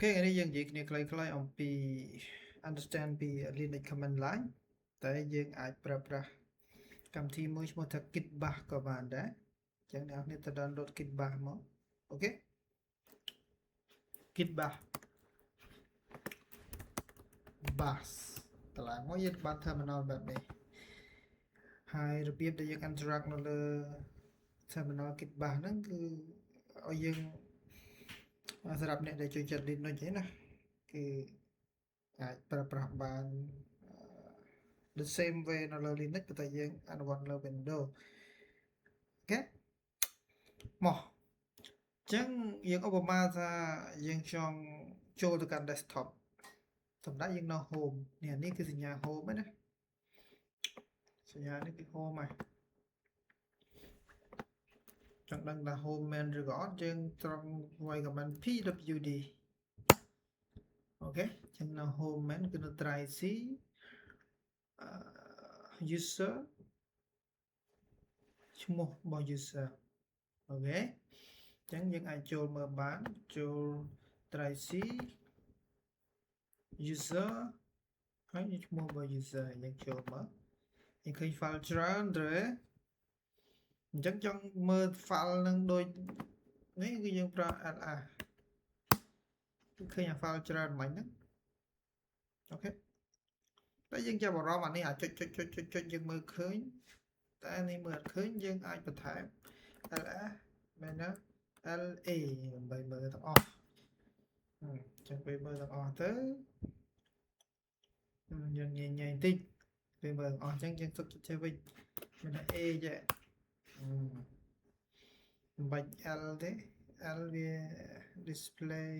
ថ្ងៃនេះយើងនិយាយគ្នាខ្លីៗអំពី understand ពី Linux command line តែយើងអាចប្រើប្រាស់កម្មវិធីមួយឈ្មោះថា Gitbash ក៏បានដែរអញ្ចឹងអ្នកនរគ្នាទៅ download Gitbash មកអូខេ Gitbash bash តឡើងមកយើងបាន terminal បែបនេះហើយរបៀបដែលយើង interact នៅលើ terminal Gitbash ហ្នឹងគឺឲ្យយើងសម្រាប់អ្នកដែលចូលចិត្ត Linux ទេណាគឺអាចប្រើប្រាស់បាន the same way នៅលើ Linux តែយើងអនុវត្តលើ Windows អូខេមកអញ្ចឹងយើងឧបមាថាយើងចង់ចូលទៅកាន់ desktop សម្រាប់យើងនៅ home នេះគឺសញ្ញា home ហ្នឹងណាសញ្ញានេះគឺ home ហើយចង់ដឹងថា home មែនឬក៏អត់យើងត្រង់វាយ command pwd អូខេអញ្ចឹងនៅ home មែនគឺនៅ try c user ឈ្មោះរបស់ user អូខេអញ្ចឹងយើងអាចចូលមើលបានចូល try c user ហើយឈ្មោះរបស់ user យើងចូលមកយើងឃើញ file ច្រើនទេអញ្ចឹងចង់មើល file នឹងដូចនេះគឺយើងប្រើ lr គឺឃើញអា file ច្រើនមិញហ្នឹងអូខេតែយើងចាប់អារម្មណ៍អានេះអាចចុចយើងមើលឃើញតែនេះមើលអត់ឃើញយើងអាចបន្ថែម ls មែនណា la ដើម្បីមើលទាំងអស់អញ្ចឹងពេលមើលទាំងអស់ទៅយើងញញបន្តិចពេលមើលទាំងអស់អញ្ចឹងយើងទុកចេះវិញមានតែ a ចេះមិនបាច់ l ទេ l វា display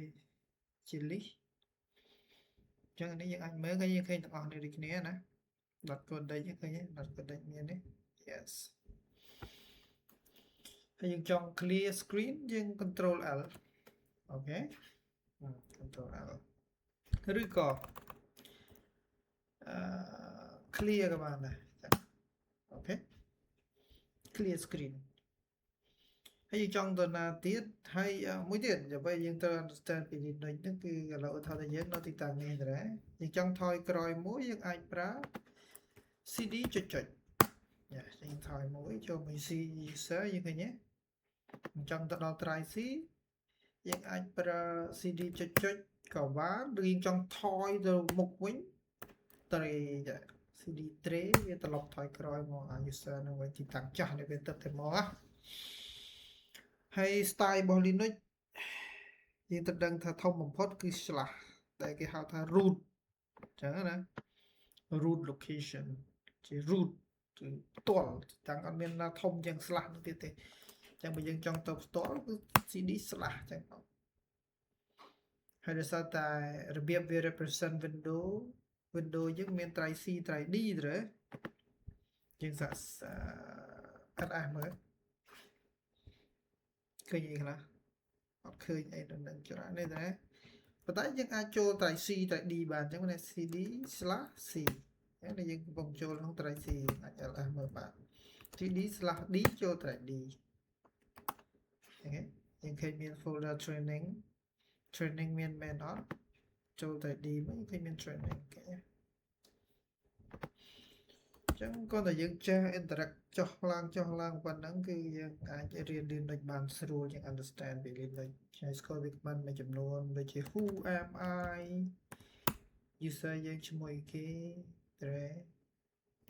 ជា list អញ្ចឹងនេះយើងអាចមើលឃើញយើងឃើញទាំងអស់នេះដូចគ្នាណា dot codec ឃើញទេ dot codec មានទេ yes ហើយយើងចង់ clear screen យើង control L អូខេ control L ឬក៏clear ក៏បានដែរអូខេ clear screen ហើយយើងចង់ទៅណាទៀតហើយមួយទៀតដើម្បីយើងត្រូវ understand ពី Linux ហ្នឹងគឺឥឡូវថាយើងនៅទីតាំងនេះដែរយើងចង់ថយក្រោយមួយយើងអាចប្រើ cd ចុចយើងថយមួយចូលមក c user យើងឃើញទេអញ្ចឹងទៅដល់ try c យើងអាចប្រើ cd ចុចក៏បានឬយើងចង់ថយទៅមុខវិញត្រេ cd ត្រេវាត្រឡប់ថយក្រោយមក user នឹងវិញទីតាំងចាស់នេះវាទឹកទៅមកណាហើយ style របស់ Linux យើងទៅដឹងថាធំបំផុតគឺ slash ដែលគេហៅថា root អញ្ចឹងណា root location ជា root គឺផ្ទាល់តាំងអត់មានណាធំជាង slash នោះទៀតទេអញ្ចឹងបើយើងចង់ទៅផ្ទាល់គឺ cd slash អញ្ចឹងហើយដោយសារតែរបៀបវា represent window យើងមាន try c try d ទេយើងសាក ls មើលឃើញអីខ្លះអត់ឃើញអីដល់នឹងច្រើននេះទេប៉ុន្តែយើងអាចចូល try c try d បានអញ្ចឹងមាន cd/c ហើយយើងកំពុងចូលក្នុង try c អាច ls មើលបាន cd/d ចូល try d អូខេយើងឃើញមាន folder training មានមែនអត់ចូល try d មកឃើញមាន training អូខេចឹងគាត់តែយើងចេះ interact ចុះឡើងប៉ុណ្ណឹងគឺយើងអាចរៀន Linux បានស្រួលជាង understand ពី Linux ហើយស្គាល់វាបានមួយចំនួនដូចជា who am I user យើងឈ្មោះអីគេ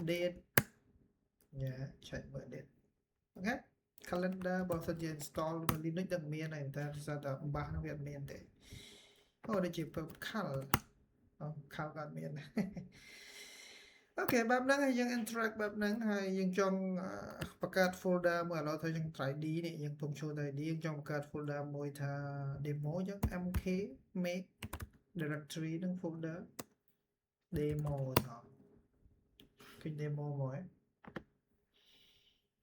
date ឆែកមើល date អូខេ calendar បើសិនជា install នៅ Linux នឹងមានហើយតែស្អាតតែបាសនឹងវាអត់មានទេអូដូចជា khal ក៏មានអូខេបែបហ្នឹងហើយយើង interact បែបហ្នឹងហើយយើងចង់បង្កើត folder មួយឥឡូវថាយើង try d នេះយើងពុំចូល try d យើងចង់បង្កើត folder មួយថា demo អញ្ចឹង mk make directory នឹង folder demo ហ្នឹងឃើញ demo មក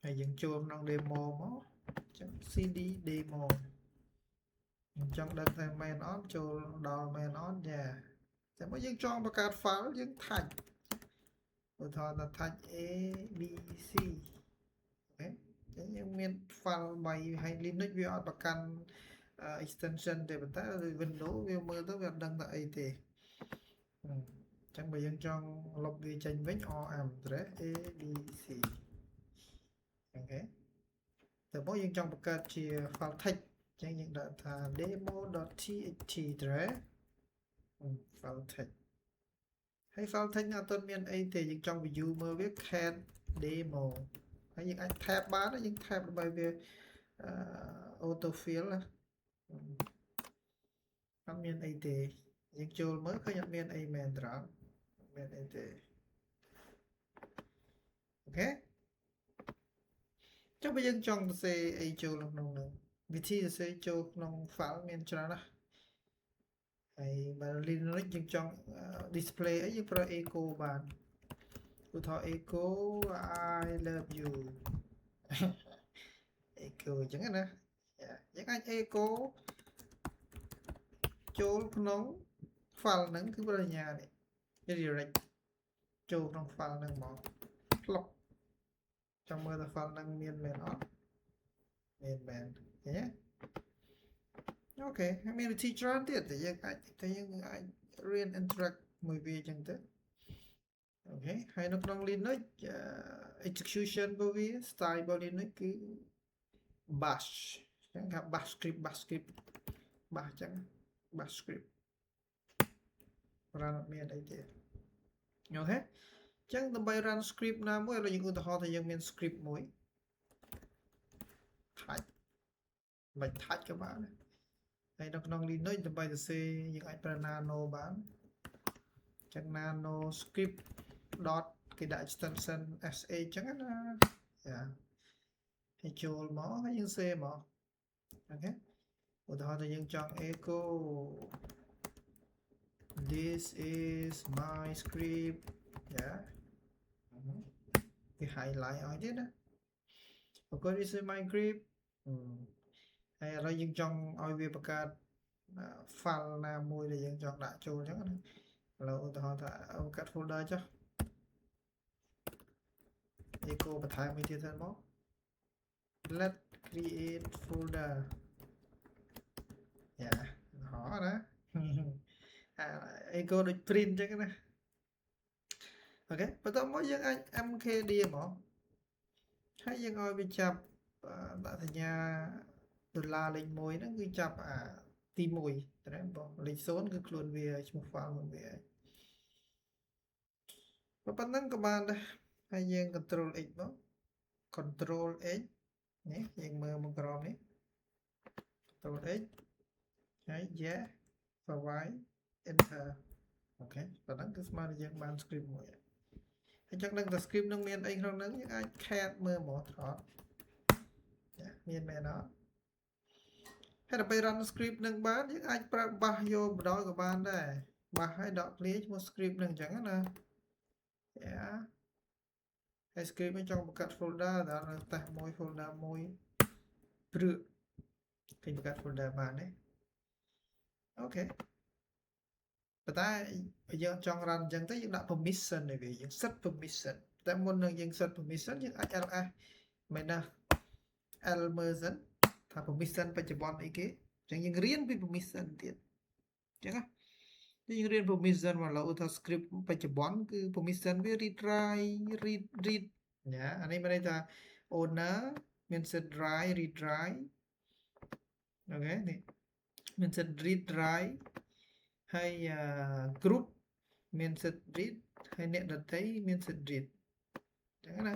ហើយយើងចូលក្នុង demo មកអញ្ចឹង cd demo អញ្ចឹងដឹងថាមែនអត់ចូលដល់មែនអត់ចាតែមកយើងចង់បង្កើត file យើង type ឧទាហរណ៍ថា touch a b c អូខេយើងមាន file 3ហើយ Linux វាអត់ប្រកាន់ extension ទេប៉ុន្តែ Windows វាមើលទៅវាអត់ដឹងថាអីទេចឹងបើយើងចង់លុបវាចេញវិញ rm address abc អូខេតែមកយើងចង់បង្កើតជា file text ចឹងយើងដាក់ថា demo.txt address file text ហើយ file text អត់ទាន់មានអីទេយើងចង់ view មើលវា cat demo ហើយយើងអាច tab បានយើង tab ដើម្បីវាautofill ណាអត់មានអីទេយើងចូលមើលឃើញអត់មានអីមែនត្រង់អត់មានអីទេអូខេចុះបើយើងចង់សរសេរអីចូលក្នុងនោះវិធីសរសេរចូលក្នុង file មានច្រើនណាស់ហើយបើ Linux យើងចង់ display អីយើងប្រើ echo បានឧទាហរណ៍ echo I love you echo អញ្ចឹងណាយើងអាច echo ចូលក្នុង file ហ្នឹងគឺបរិញ្ញានេះ direct ចូលក្នុង file ហ្នឹងមកផ្លុកចង់មើលថា file ហ្នឹងមានមែនអត់មានមែនឃើញទេអូខេហើយមានវិធីច្រើនទៀតតែយើងអាចរៀន interact មួយវាអញ្ចឹងទៅអូខេហើយនៅក្នុង Linux execution របស់វា style របស់ Linux គឺ bash ចឹងថា bash script bash ចឹង bash script រ៉ានអត់មានអីទេអូខេចឹងដើម្បី run script ណាមួយឥឡូវយើងឧទាហរណ៍ថាយើងមាន script មួយ type មិន type ក៏បានហើយនៅក្នុង Linux ដើម្បីសរសេរយើងអាចប្រើ nano បានចឹង nano script dot គេដាក់ extension sa ចឹងណាចាហើយចូលមកហើយយើងសេមកអូខេឧទាហរណ៍ថាយើងចង់ echo this is my script យ៉ាគេ highlight ឲ្យទៀតណាអូខេ this is my script ហើយឥឡូវយើងចង់ឲ្យវាបង្កើត file ណាមួយដែលយើងចង់ដាក់ចូលអញ្ចឹងណាឥឡូវឧទាហរណ៍ថាបង្កើត folder ចុះ echo បន្ថែមមួយទៀតទៅមក let create folder យ៉ាហ៎ណាecho ដូច print អញ្ចឹងណាអូខេបន្ទាប់មកយើងអាច mkd មកហើយយើងឲ្យវាចាប់ដាក់សញ្ញា$លេខ1ហ្នឹងគឺចាប់ទី1ត្រែបងលេខ0គឺខ្លួនវាឈ្មោះ file របស់វាប៉ុណ្ណឹងក៏បានដែរហើយយើង control x មក control x នេះយើងមើលមកក្រោមនេះ control x ហើយ yes y enter អូខេប៉ុណ្ណឹងគឺស្មើនឹងយើងបាន script មួយហើយចង់ដឹងថា script នឹងមានអីក្នុងហ្នឹងយើងអាច cat មើលមកត្រង់មានមែនអត់ហើយដើម្បី run script នឹងបានយើងអាចប្រើបាសយកបណ្ដោយក៏បានដែរបាសឲ្យដកឃ្លាឈ្មោះ script នឹងអញ្ចឹងណាយ៉ាហើយ script នេះចង់បង្កើត folder ដល់តេស្តមួយ folder មួយព្រឹកគេបង្កើត folder បានទេអូខេប៉ុន្តែយើងចង់ run អញ្ចឹងទៅយើងដាក់ permission ឲ្យវាយើង set permission តែមុននឹងយើង set permission យើងអាច ls មែនណា Elmerson ថា permission បច្ចុប្បន្នអីគេអញ្ចឹងយើងរៀនពី permission ទៀតអញ្ចឹងណាយើងរៀន permission មកឡើយថា script បច្ចុប្បន្នគឺ permission វា read read ណាអានេះមានន័យថា owner មានសិទ្ធ write read write អូខេនេះមានសិទ្ធ read write ហើយ group មានសិទ្ធ read ហើយអ្នកដទៃមានសិទ្ធ read អញ្ចឹងណា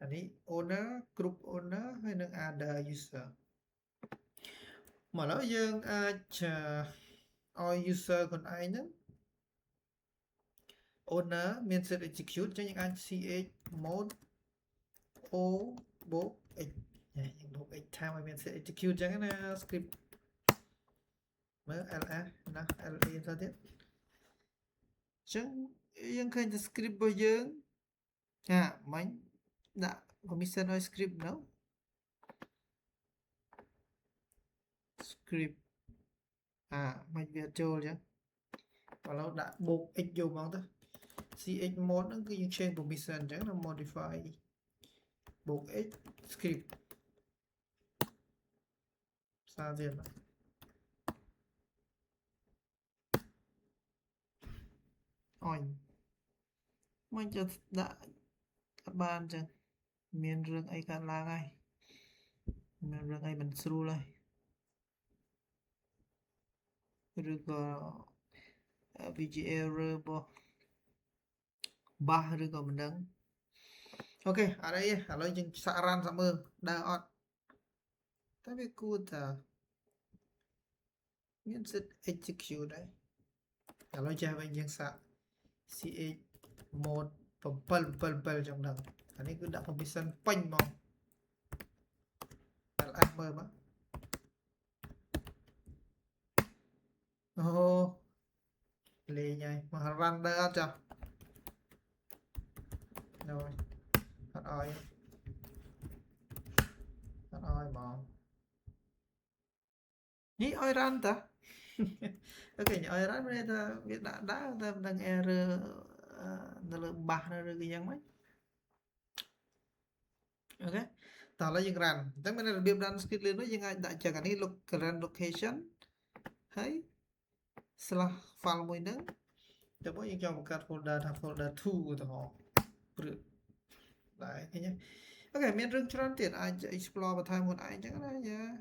អានេះ owner group owner ហើយនឹង other user មកឡើយយើងអាចឲ្យ user ខ្លួនឯងហ្នឹង owner មានសិទ្ធ execute អញ្ចឹងយើងអាច ch mode o បូក x យើងបូក x ថាឲ្យមានសិទ្ធ execute អញ្ចឹងណា script មើល ls ណា la ទៅទៀតអញ្ចឹងយើងឃើញថា script របស់យើងមិញដាក់ permission ឲ្យ script នោះ script មិនវាចូលអញ្ចឹងឥឡូវដាក់បូក x យកមកទៅ ch mode ហ្នឹងគឺយើង change permission អញ្ចឹងណា modify បូក x script xa tiền đó. Ôi mình cho đã các bạn chẳng miền rừng ấy cả là ngay miền rừng ấy mình sưu lại rồi có VGA bo ba rồi có mình đăng ok ở đây ở đây chừng xạ ran xạ mơ đa ọt tapi ku ta miễn dịch execute đấy ở đây chơi với chừng xạ ch một bel bel bel trong đằng anh ấy cứ đã không biết sân phanh mà anh mơ mà oh lì nhảy mà run đỡ cho rồi hot oi mà nhí oi run ta ok nhỉ oi run đây ta biết đã ta đang error nó là bạc rồi cái gì mấy ok tao là những run tapi mana lebih run skill itu yang ada jangan ini run location hay setelah file mu ini coba yang coba buka folder 2 của họ đấy thế nhé ok miền rừng tròn tiền ai explore vào time một ai chẳng là nhá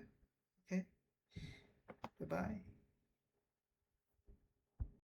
ok bye bye